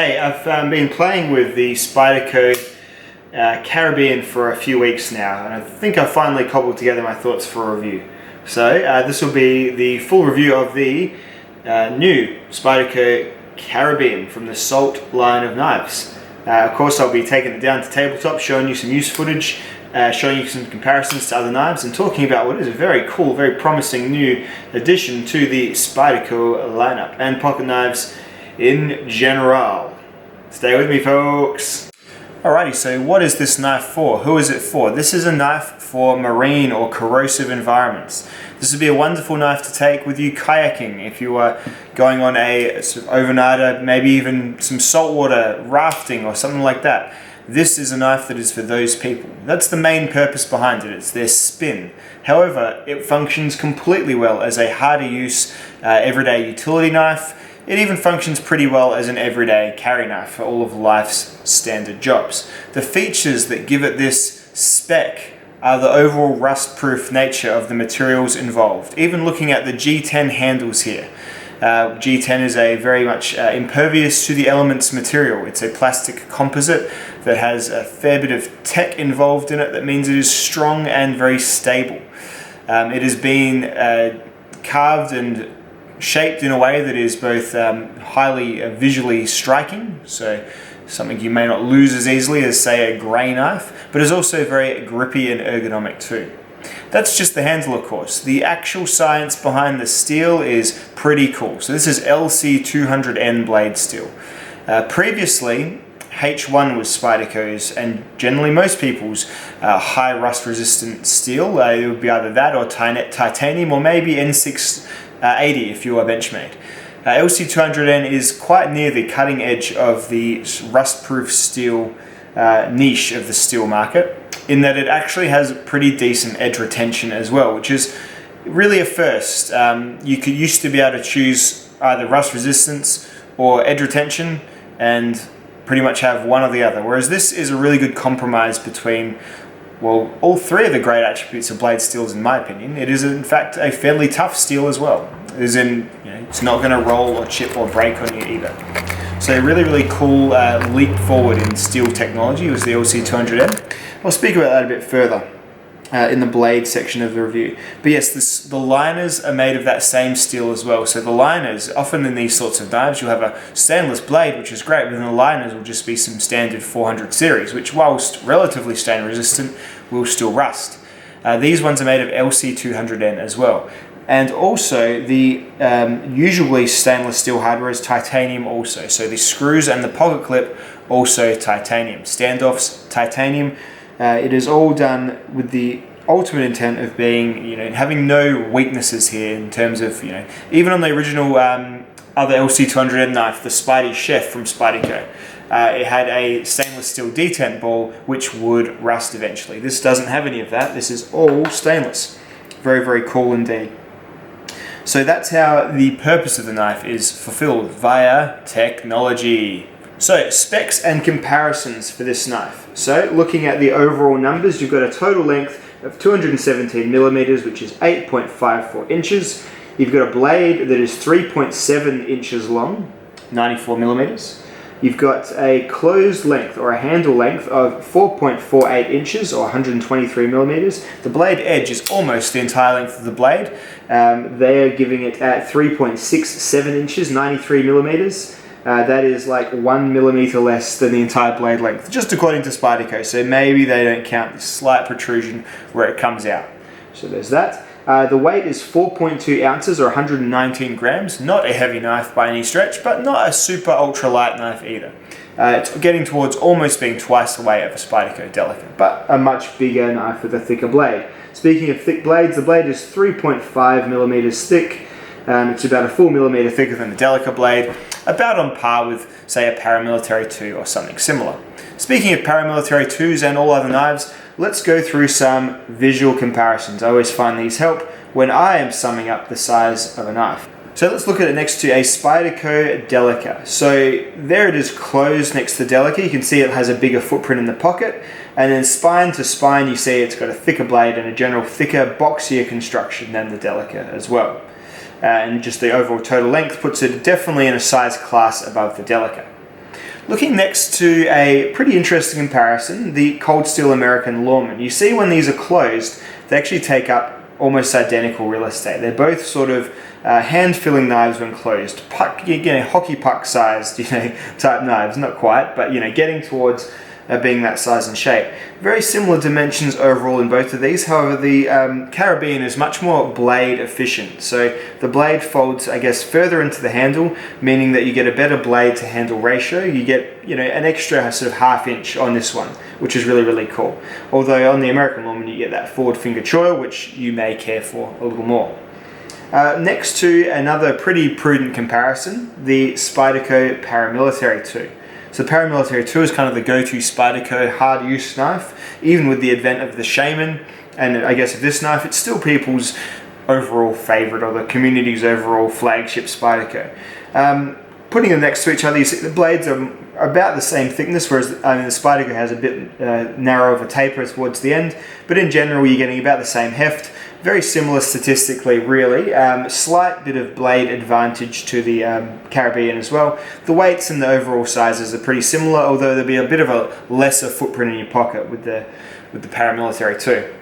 Hey, I've been playing with the Spyderco Caribbean for a few weeks now, and I think I've finally cobbled together my thoughts for a review. So this will be the full review of the new Spyderco Caribbean from the Salt line of knives. Of course, I'll be taking it down to tabletop, showing you some use footage, showing you some comparisons to other knives, and talking about what is a very cool, very promising new addition to the Spyderco lineup and pocket knives in general. Stay with me, folks. Alrighty, so what is this knife for? Who is it for? This is a knife for marine or corrosive environments. This would be a wonderful knife to take with you kayaking if you are going on a sort of overnighter, maybe even some saltwater rafting or something like that. This is a knife that is for those people. That's the main purpose behind it. It's their spin. However, it functions completely well as a harder use everyday utility knife. It even functions pretty well as an everyday carry knife for all of life's standard jobs. The features that give it this spec are the overall rust-proof nature of the materials involved. Even looking at the G10 handles here. G10 is a very much impervious to the elements material. It's a plastic composite that has a fair bit of tech involved in it that means it is strong and very stable. It has been carved and shaped in a way that is both highly visually striking, so something you may not lose as easily as, say, a grey knife, but is also very grippy and ergonomic too. That's just the handle, of course. The actual science behind the steel is pretty cool. So this is LC200N blade steel. Previously, H1 was Spyderco's and generally most people's high rust resistant steel. It would be either that or titanium, or maybe N680 if you are Benchmade. LC200N is quite near the cutting edge of the rust-proof steel niche of the steel market, in that it actually has pretty decent edge retention as well, which is really a first. You used to be able to choose either rust resistance or edge retention and pretty much have one or the other, whereas this is a really good compromise between, well, all three of the great attributes of blade steels, in my opinion. It is in fact a fairly tough steel as well. As in, it's not going to roll or chip or break on you either. So a really, really cool leap forward in steel technology was the LC200N. I'll speak about that a bit further in the blade section of the review. But yes, the liners are made of that same steel as well. So the liners, often in these sorts of knives, you'll have a stainless blade, which is great, but then the liners will just be some standard 400 series, which, whilst relatively stain resistant, will still rust. These ones are made of LC200N as well. And also the usually stainless steel hardware is titanium also. So the screws and the pocket clip also titanium. Standoffs titanium. It is all done with the ultimate intent of being, having no weaknesses here in terms of, even on the original other LC200N knife, the Spidey Chef from Spyderco, it had a stainless steel detent ball which would rust eventually. This doesn't have any of that. This is all stainless. Very, very cool indeed. So that's how the purpose of the knife is fulfilled, via technology. So specs and comparisons for this knife. So looking at the overall numbers, you've got a total length of 217 millimeters, which is 8.54 inches. You've got a blade that is 3.7 inches long, 94 millimeters. You've got a closed length or a handle length of 4.48 inches or 123 millimeters. The blade edge is almost the entire length of the blade. They are giving it at 3.67 inches, 93 millimeters. That is like 1 millimeter less than the entire blade length, just according to Spyderco. So maybe they don't count the slight protrusion where it comes out. So there's that. The weight is 4.2 ounces or 119 grams. Not a heavy knife by any stretch, but not a super ultra light knife either. It's getting towards almost being twice the weight of a Spyderco Delica, but a much bigger knife with a thicker blade. Speaking of thick blades, the blade is 3.5 millimeters thick. It's about a full millimeter thicker than the Delica blade, about on par with, say, a paramilitary 2 or something similar. Speaking of paramilitary 2s and all other knives, let's go through some visual comparisons. I always find these help when I am summing up the size of a knife. So let's look at it next to a Spyderco Delica. So there it is closed next to the Delica. You can see it has a bigger footprint in the pocket. And then spine to spine, you see it's got a thicker blade and a general thicker, boxier construction than the Delica as well. And just the overall total length puts it definitely in a size class above the Delica. Looking next to a pretty interesting comparison, the cold steel American lawman. You see when these are closed, they actually take up almost identical real estate. They're both sort of hand-filling knives when closed. Puck, hockey puck sized, type knives. Not quite, but getting towards being that size and shape. Very similar dimensions overall in both of these. However, the Caribbean is much more blade efficient. So the blade folds, I guess, further into the handle, meaning that you get a better blade to handle ratio. You get, an extra sort of ½ inch on this one, which is really, really cool. Although on the American lawman, you get that forward finger choil, which you may care for a little more. Next to another pretty prudent comparison, the Spyderco Paramilitary 2. So Paramilitary 2 is kind of the go-to Spyderco hard use knife, even with the advent of the Shaman, and I guess of this knife, it's still people's overall favourite, or the community's overall flagship Spyderco. Putting them next to each other, you see the blades are about the same thickness, whereas the Spyderco has a bit narrow of a taper towards the end, but in general you're getting about the same heft. Very similar statistically, really. Slight bit of blade advantage to the Caribbean as well. The weights and the overall sizes are pretty similar, although there'll be a bit of a lesser footprint in your pocket with the Paramilitary 2.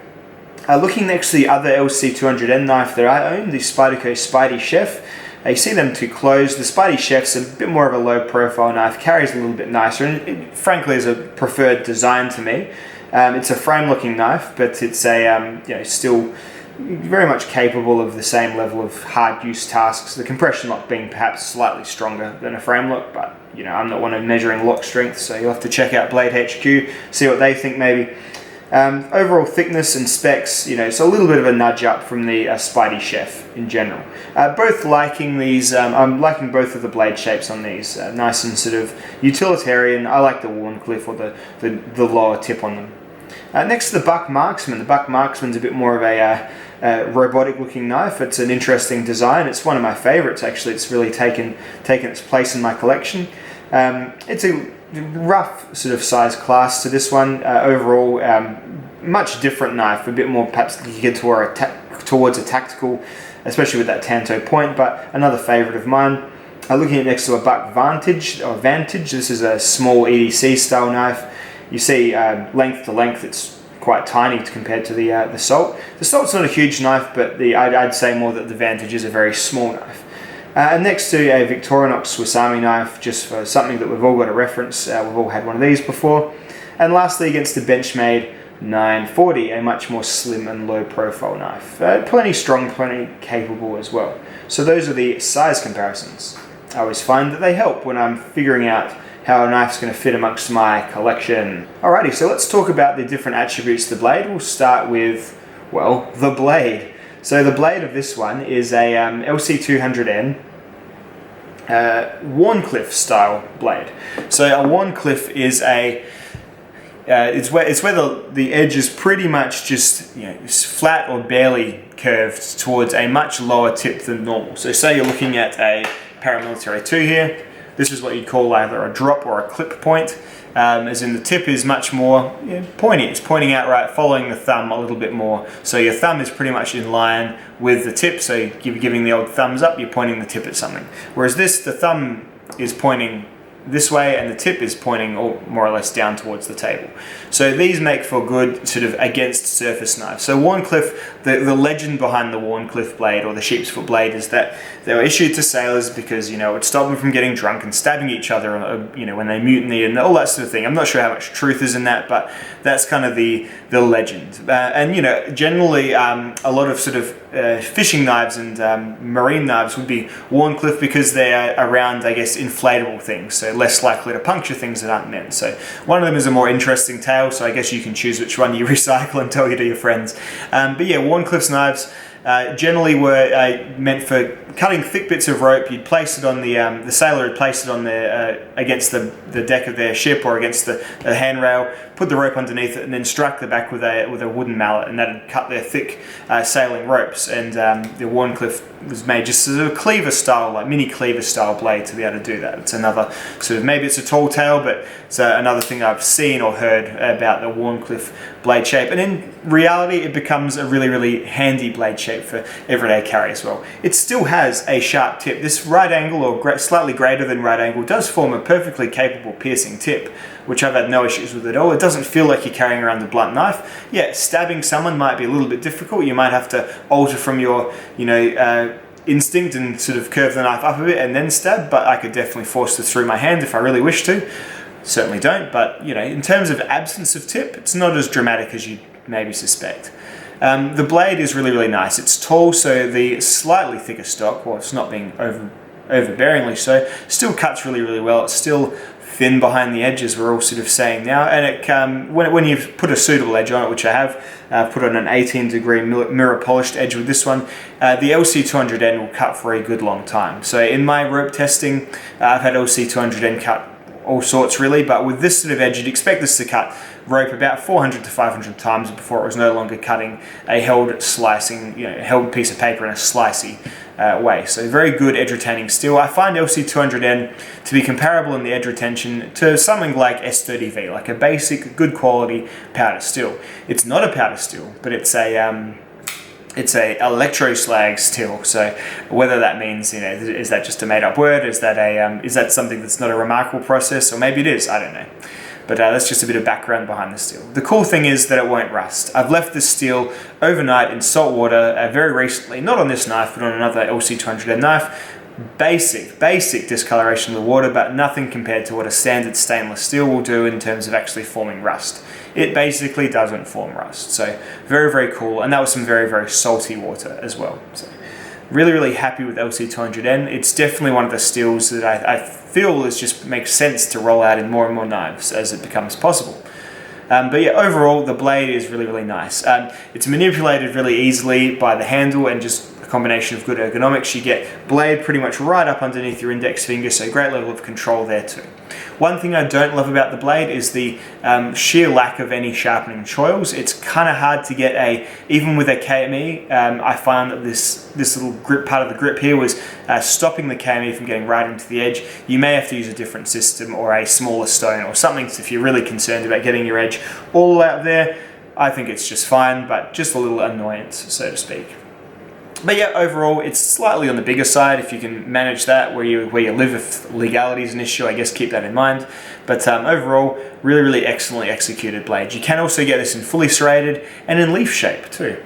Looking next to the other LC200N knife that I own, the Spyderco Spidey Chef. You see them too close. The Spidey Chef's a bit more of a low profile knife, carries a little bit nicer, and it frankly is a preferred design to me. It's a frame looking knife, but it's a still very much capable of the same level of hard use tasks, the compression lock being perhaps slightly stronger than a frame lock, but I'm not one of measuring lock strength, so you'll have to check out Blade HQ, see what they think maybe. Overall thickness and specs, it's a little bit of a nudge up from the Spidey Chef in general. Both liking these, I'm liking both of the blade shapes on these, nice and sort of utilitarian. I like the Wharncliffe or the lower tip on them. Next to the Buck Marksman. The Buck Marksman's a bit more of a robotic looking knife. It's an interesting design. It's one of my favorites actually. It's really taken its place in my collection. It's a rough sort of size class to this one. Overall, much different knife, a bit more perhaps you get towards a tactical, especially with that Tanto point, but another favorite of mine. Looking at next to a Buck Vantage, this is a small EDC style knife. You see length to length, it's quite tiny compared to the Salt. The Salt's not a huge knife, but I'd say more that the Vantage is a very small knife. And next to a Victorinox Swiss Army knife, just for something that we've all got a reference, we've all had one of these before. And lastly, against the Benchmade 940, a much more slim and low profile knife. Plenty strong, plenty capable as well. So those are the size comparisons. I always find that they help when I'm figuring out how a knife's going to fit amongst my collection. Alrighty, so let's talk about the different attributes of the blade. We'll start with, well, the blade. So the blade of this one is a LC200N Wharncliffe style blade. So a Wharncliffe is it's where the edge is pretty much just flat or barely curved towards a much lower tip than normal. So say you're looking at a Paramilitary 2 here. This is what you'd call either a drop or a clip point, as in the tip is much more pointy. It's pointing out right, following the thumb a little bit more. So your thumb is pretty much in line with the tip, so you're giving the old thumbs up, you're pointing the tip at something. Whereas this, the thumb is pointing this way and the tip is pointing more or less down towards the table. So these make for good sort of against surface knives. So Wharncliffe, the legend behind the Wharncliffe blade or the sheep's foot blade is that they were issued to sailors because it would stop them from getting drunk and stabbing each other when they mutiny and all that sort of thing. I'm not sure how much truth is in that, but that's kind of the legend. And generally a lot of sort of fishing knives and marine knives would be Wharncliffe because they are around, I guess, inflatable things, so less likely to puncture things that aren't meant. So one of them is a more interesting tale, so I guess you can choose which one you recycle and tell you to your friends. But yeah, Wharncliffe's knives generally were meant for cutting thick bits of rope. You'd place it on the sailor would place it on against the deck of their ship or against the handrail, put the rope underneath it, and then struck the back with a wooden mallet, and that'd cut their thick sailing ropes. And the Wharncliffe was made just as a cleaver style, like mini cleaver style blade to be able to do that. It's another sort of, maybe it's a tall tale, but it's another thing I've seen or heard about the Wharncliffe blade shape. And in reality, it becomes a really, really handy blade shape for everyday carry as well. It still has a sharp tip. This right angle, or slightly greater than right angle, does form a perfectly capable piercing tip, which I've had no issues with at all. It doesn't feel like you're carrying around a blunt knife. Yeah, stabbing someone might be a little bit difficult. You might have to alter from your, instinct and sort of curve the knife up a bit and then stab, but I could definitely force this through my hand if I really wish to. Certainly don't, but in terms of absence of tip, it's not as dramatic as you'd maybe suspect. The blade is really, really nice. It's tall, so the slightly thicker stock, well, it's not being overbearingly so, still cuts really, really well. It's still thin behind the edges, we're all sort of saying now, and it when you put a suitable edge on it, which I have, put on an 18-degree mirror polished edge with this one, the LC200N will cut for a good long time. So in my rope testing, I've had LC200N cut all sorts really, but with this sort of edge, you'd expect this to cut rope about 400 to 500 times before it was no longer cutting a held piece of paper in a slicey way. So very good edge retaining steel. I find LC200N to be comparable in the edge retention to something like S30V, like a basic good quality powder steel. It's not a powder steel, but it's a electroslag steel. So whether that means, is that just a made up word? Is that something that's not a remarkable process? Or maybe it is, I don't know. But that's just a bit of background behind the steel. The cool thing is that it won't rust. I've left this steel overnight in salt water very recently, not on this knife, but on another LC200N knife. Basic discoloration of the water, but nothing compared to what a standard stainless steel will do in terms of actually forming rust. It basically doesn't form rust. So very, very cool. And that was some very, very salty water as well. So really, really happy with LC200N. It's definitely one of the steels that I feel just makes sense to roll out in more and more knives as it becomes possible. But yeah, overall, the blade is really, really nice. It's manipulated really easily by the handle and just a combination of good ergonomics. You get blade pretty much right up underneath your index finger, so great level of control there too. One thing I don't love about the blade is the sheer lack of any sharpening choils. It's kind of hard to get even with a KME, I found that this little grip part of the grip here was stopping the KME from getting right into the edge. You may have to use a different system or a smaller stone or something if you're really concerned about getting your edge all the way out there. I think it's just fine, but just a little annoyance, so to speak. But yeah, overall, it's slightly on the bigger side. If you can manage that where you live, if legality is an issue, I guess keep that in mind. But overall, really, really excellently executed blade. You can also get this in fully serrated and in leaf shape too.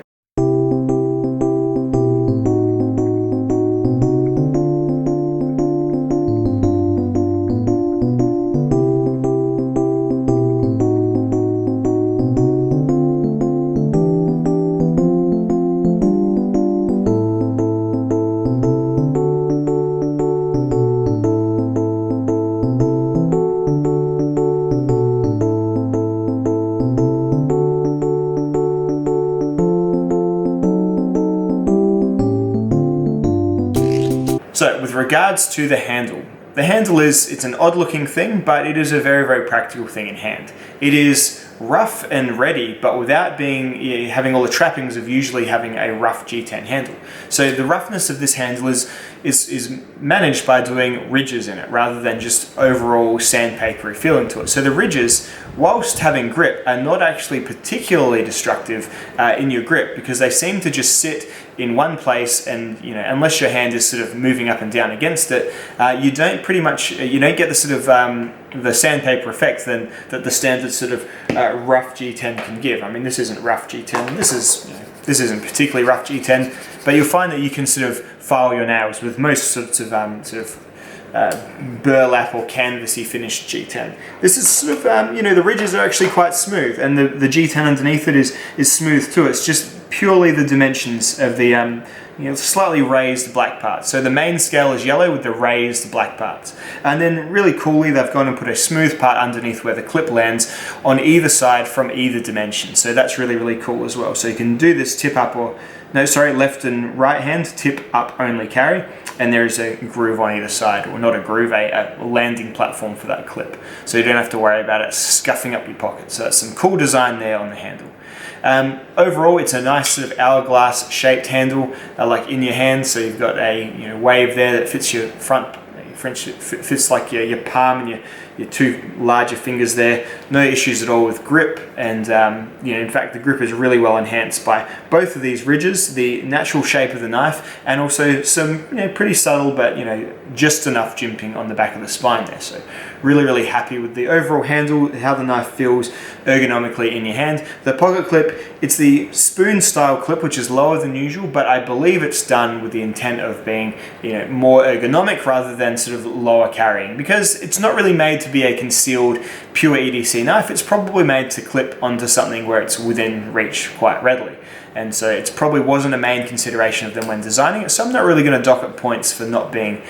So with regards to the handle it's an odd looking thing, but it is a very, very practical thing in hand. It is rough and ready, but without having all the trappings of usually having a rough G10 handle. So the roughness of this handle is managed by doing ridges in it rather than just overall sandpapery feeling to it. So the ridges, whilst having grip, are not actually particularly destructive in your grip, because they seem to just sit in one place, and unless your hand is sort of moving up and down against it, you don't get the sort of the sandpaper effect that the standard sort of rough G10 can give. I mean, this isn't rough G10. This isn't particularly rough G10, but you'll find that you can sort of file your nails with most sorts of burlap or canvasy finished G10. This is sort of the ridges are actually quite smooth, and the G10 underneath it is smooth too. It's just purely the dimensions of the slightly raised black parts. So the main scale is yellow with the raised black parts. And then really coolly, they've gone and put a smooth part underneath where the clip lands on either side from either dimension. So that's really, really cool as well. So you can do this tip up or left and right hand tip up only carry, and there is a groove on either side, or not a groove, a landing platform for that clip, so you don't have to worry about it scuffing up your pocket. So that's some cool design there on the handle. Overall, it's a nice sort of hourglass shaped handle, like in your hand, so you've got a wave there that fits your front, fits like your palm and your two larger fingers there. No issues at all with grip, and in fact the grip is really well enhanced by both of these ridges, the natural shape of the knife, and also some pretty subtle but just enough jimping on the back of the spine there. So really happy with the overall handle, how the knife feels ergonomically in your hand. The pocket clip, it's the spoon style clip, which is lower than usual, but I believe it's done with the intent of being more ergonomic rather than sort of lower carrying, because it's not really made to be a concealed pure EDC knife. It's probably made to clip onto something where it's within reach quite readily, and so it probably wasn't a main consideration of them when designing it, so I'm not really going to dock it points for not being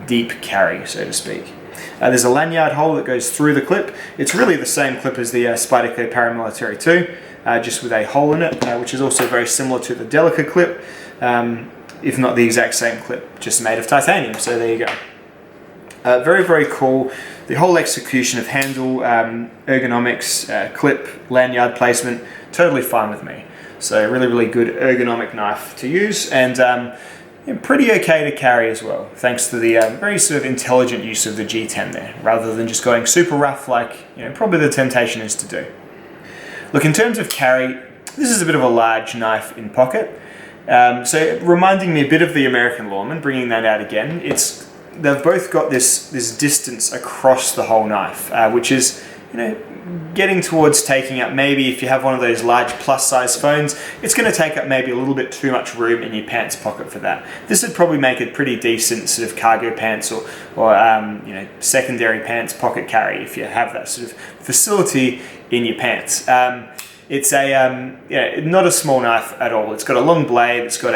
deep carry, so to speak. There's a lanyard hole that goes through the clip. It's really the same clip as the Spyderco Paramilitary 2, just with a hole in it, which is also very similar to the Delica clip, if not the exact same clip, just made of titanium, so there you go. Very cool. The whole execution of handle, ergonomics, clip, lanyard placement, totally fine with me. So really good ergonomic knife to use, and pretty okay to carry as well, thanks to the very sort of intelligent use of the G10 there, rather than just going super rough like probably the temptation is to do. Look, in terms of carry, this is a bit of a large knife in pocket, so reminding me a bit of the American Lawman, bringing that out again. They've both got this distance across the whole knife, which is getting towards taking up, maybe if you have one of those large plus size phones, it's going to take up maybe a little bit too much room in your pants pocket for that. This would probably make a pretty decent sort of cargo pants or secondary pants pocket carry if you have that sort of facility in your pants. It's not a small knife at all. It's got a long blade. It's got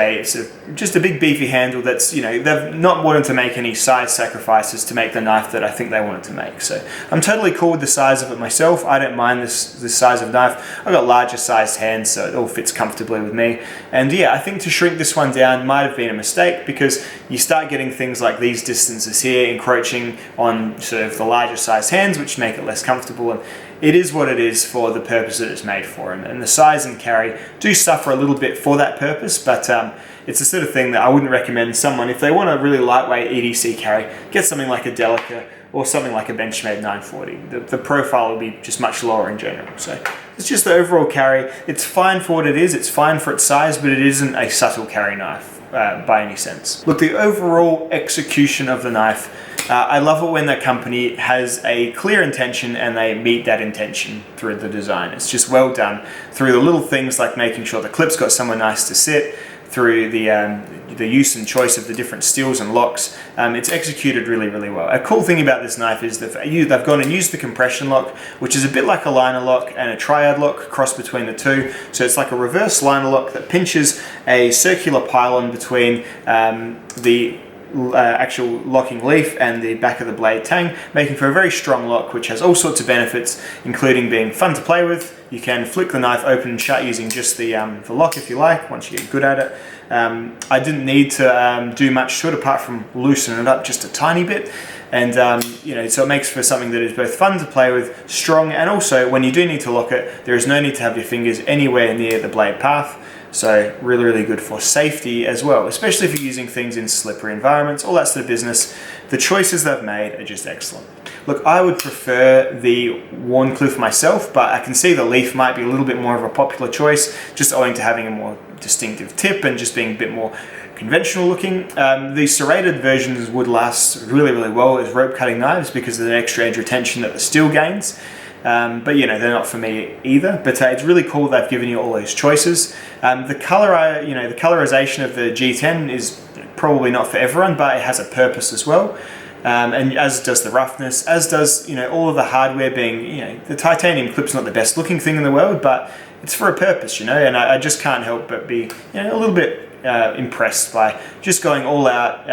just a big beefy handle. That's they've not wanted to make any size sacrifices to make the knife that I think they wanted to make. So I'm totally cool with the size of it myself. I don't mind this size of knife. I've got larger sized hands, so it all fits comfortably with me. And yeah, I think to shrink this one down might have been a mistake, because you start getting things like these distances here encroaching on sort of the larger sized hands, which make it less comfortable. And it is what it is for the purpose that it's made for, and the size and carry do suffer a little bit for that purpose, but it's the sort of thing that I wouldn't recommend someone, if they want a really lightweight EDC carry, get something like a Delica or something like a Benchmade 940. The profile will be just much lower in general. So it's just the overall carry. It's fine for what it is, it's fine for its size, but it isn't a subtle carry knife by any sense. Look, the overall execution of the knife, I love it when that company has a clear intention and they meet that intention through the design. It's just well done through the little things like making sure the clip's got somewhere nice to sit, through the use and choice of the different steels and locks. It's executed really well. A cool thing about this knife is that they've gone and used the compression lock, which is a bit like a liner lock and a triad lock crossed between the two. So it's like a reverse liner lock that pinches a circular pylon between the actual locking leaf and the back of the blade tang, making for a very strong lock, which has all sorts of benefits, including being fun to play with. You can flick the knife open and shut using just the lock if you like, once you get good at it. I didn't need to do much to it apart from loosen it up just a tiny bit, and so it makes for something that is both fun to play with, strong, and also when you do need to lock it, there is no need to have your fingers anywhere near the blade path. So really good for safety as well, especially if you're using things in slippery environments, all that sort of business. The choices they've made are just excellent. Look, I would prefer the Wharncliffe myself, but I can see the Leaf might be a little bit more of a popular choice, just owing to having a more distinctive tip and just being a bit more conventional looking. The serrated versions would last really well as rope cutting knives because of the extra edge retention that the steel gains. But they're not for me either. But it's really cool they've given you all those choices. The colorization of the G10 is probably not for everyone, but it has a purpose as well. And as does the roughness, as does all of the hardware. Being the titanium clip's not the best looking thing in the world, but it's for a purpose, and I just can't help but be a little bit impressed by just going all out.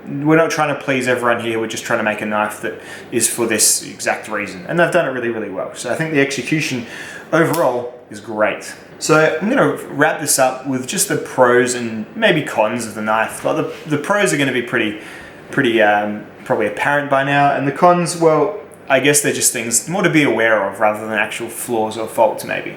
We're not trying to please everyone here, we're just trying to make a knife that is for this exact reason. And they've done it really well. So I think the execution overall is great. So I'm going to wrap this up with just the pros and maybe cons of the knife. Like the pros are going to be pretty probably apparent by now, and the cons, well, I guess they're just things more to be aware of rather than actual flaws or faults maybe.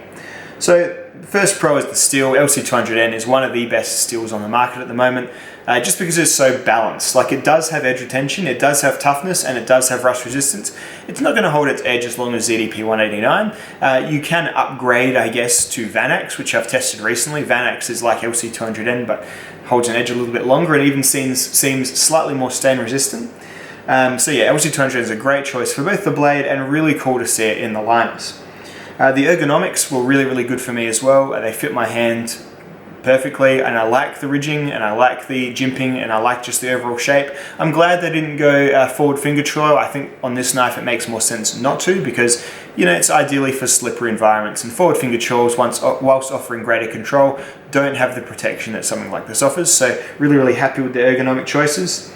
So the first pro is the steel. LC200N is one of the best steels on the market at the moment, just because it's so balanced. Like, it does have edge retention, it does have toughness, and it does have rust resistance. It's not going to hold its edge as long as ZDP 189. You can upgrade, I guess, to Vanax, which I've tested recently. Vanax is like LC200N, but holds an edge a little bit longer and even seems slightly more stain resistant. So yeah, LC200 is a great choice for both the blade, and really cool to see it in the liners. The ergonomics were really good for me as well. They fit my hand perfectly, and I like the ridging, and I like the jimping, and I like just the overall shape. I'm glad they didn't go forward finger choil. I think on this knife it makes more sense not to, because it's ideally for slippery environments, and forward finger choils, whilst offering greater control, don't have the protection that something like this offers. So really happy with the ergonomic choices.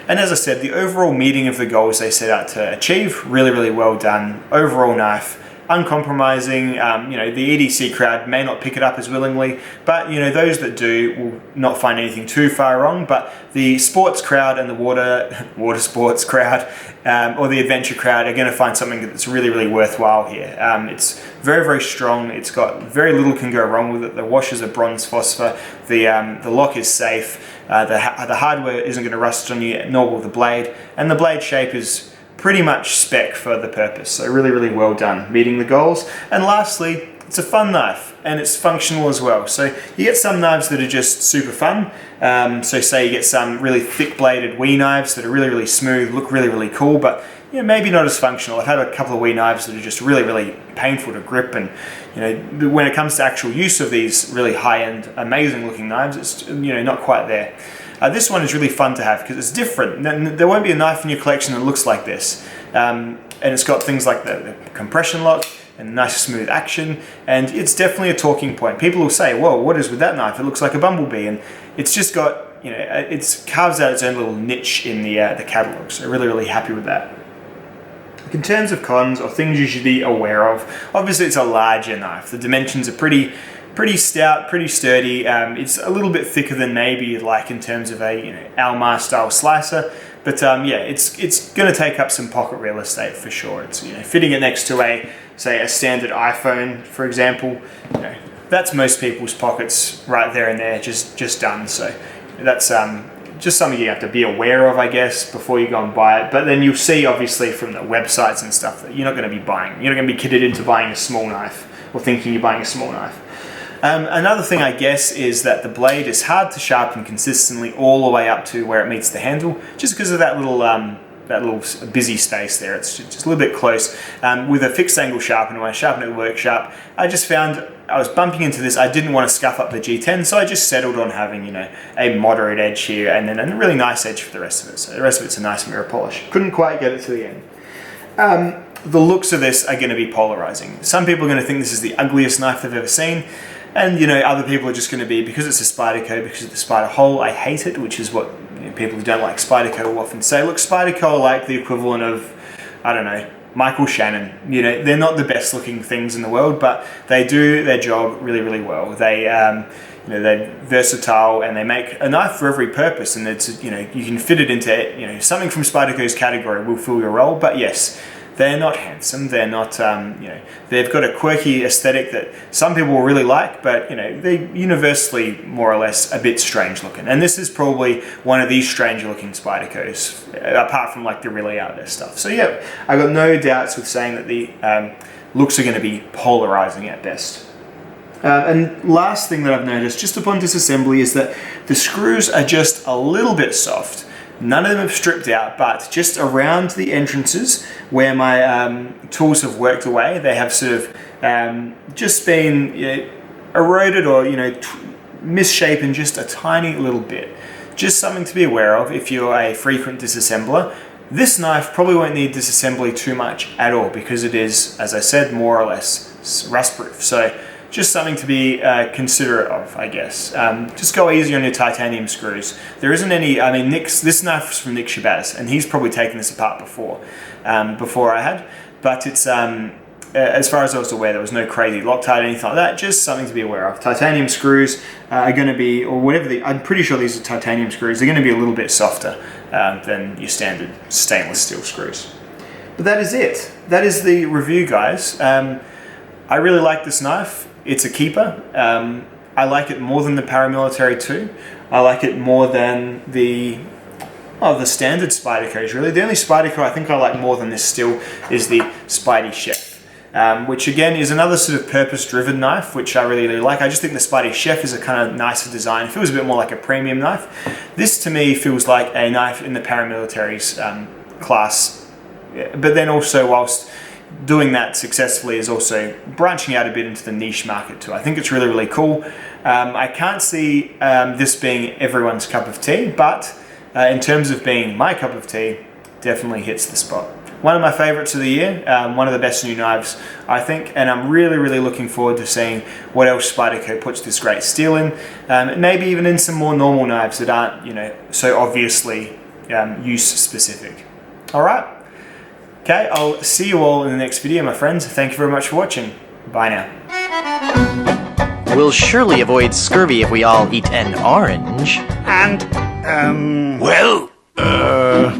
And as I said, the overall meeting of the goals they set out to achieve, really well done. Overall knife, uncompromising. The EDC crowd may not pick it up as willingly, but those that do will not find anything too far wrong. But the sports crowd and the water sports crowd, or the adventure crowd, are going to find something that's really worthwhile here. It's very strong. It's got very little can go wrong with it. The washers are bronze phosphor. The lock is safe. The hardware isn't going to rust on you, nor will the blade. And the blade shape is pretty much spec for the purpose. So really well done, meeting the goals. And lastly, it's a fun knife, and it's functional as well. So you get some knives that are just super fun. So say you get some really thick bladed Wii knives that are really smooth, look really cool, but maybe not as functional. I've had a couple of Wii knives that are just really painful to grip, and when it comes to actual use of these really high-end, amazing looking knives, it's not quite there. This one is really fun to have because it's different. There won't be a knife in your collection that looks like this. And it's got things like the compression lock and nice smooth action, and it's definitely a talking point. People will say, whoa, what is with that knife? It looks like a bumblebee, and it's just got, it carves out its own little niche in the catalogue, so really happy with that. In terms of cons, or things you should be aware of, obviously it's a larger knife. The dimensions are pretty stout, pretty sturdy. It's a little bit thicker than maybe like in terms of a Almar style slicer, but yeah, it's going to take up some pocket real estate for sure. It's fitting it next to a standard iPhone, for example. That's most people's pockets right there and there, just done. So that's just something you have to be aware of, I guess, before you go and buy it. But then you'll see, obviously, from the websites and stuff that you're not going to be buying. You're not going to be kitted into buying a small knife or thinking you're buying a small knife. Another thing, I guess, is that the blade is hard to sharpen consistently all the way up to where it meets the handle, just because of that little busy space there. It's just a little bit close. With a fixed angle sharpener, when I sharpen it with work sharp, I just found I was bumping into this. I didn't want to scuff up the G10, so I just settled on having a moderate edge here, and then a really nice edge for the rest of it. So the rest of it's a nice mirror polish. Couldn't quite get it to the end. The looks of this are going to be polarizing. Some people are going to think this is the ugliest knife they've ever seen. And other people are just going to be, because it's a Spyderco, because of the spider hole, I hate it, which is what people who don't like Spyderco will often say. Look, Spyderco are like the equivalent of, I don't know, Michael Shannon. They're not the best looking things in the world, but they do their job really well. They're versatile, and they make a knife for every purpose, and it's you can fit it into something from Spyderco's category will fill your role. But yes, they're not handsome. They're not, they've got a quirky aesthetic that some people will really like, but they're universally more or less a bit strange looking. And this is probably one of these strange looking Spydercos, apart from like the really out there stuff. So yeah, I got no doubts with saying that the looks are going to be polarizing at best. And last thing that I've noticed just upon disassembly is that the screws are just a little bit soft. None of them have stripped out, but just around the entrances where my tools have worked away, they have sort of just been eroded or misshapen just a tiny little bit. Just something to be aware of if you're a frequent disassembler. This knife probably won't need disassembly too much at all because it is, as I said, more or less rust-proof. So just something to be considerate of, I guess. Just go easy on your titanium screws. There isn't any, this knife is from Nick Shabazz, and he's probably taken this apart before I had, but it's as far as I was aware, there was no crazy Loctite or anything like that, just something to be aware of. Titanium screws are going to be, or whatever, I'm pretty sure these are titanium screws, they're going to be a little bit softer than your standard stainless steel screws. But that is it. That is the review, guys. I really like this knife. It's a keeper. I like it more than the Paramilitary 2. I like it more than the standard Spydercos, really. The only Spyderco I think I like more than this still is the Spidey Chef, which again is another sort of purpose-driven knife, which I really, really like. I just think the Spidey Chef is a kind of nicer design. It feels a bit more like a premium knife. This to me feels like a knife in the Paramilitary's class, but then also whilst doing that successfully is also branching out a bit into the niche market too. I think it's really, really cool. I can't see this being everyone's cup of tea, but in terms of being my cup of tea, definitely hits the spot. One of my favorites of the year, one of the best new knives, I think, and I'm really, really looking forward to seeing what else Spyderco puts this great steel in, maybe even in some more normal knives that aren't, you know, so obviously use specific. All right. Okay, I'll see you all in the next video, my friends. Thank you very much for watching. Bye now. We'll surely avoid scurvy if we all eat an orange. And,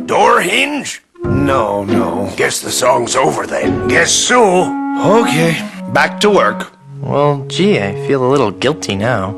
door hinge? No. Guess the song's over then. Guess so. Okay, back to work. Well, gee, I feel a little guilty now.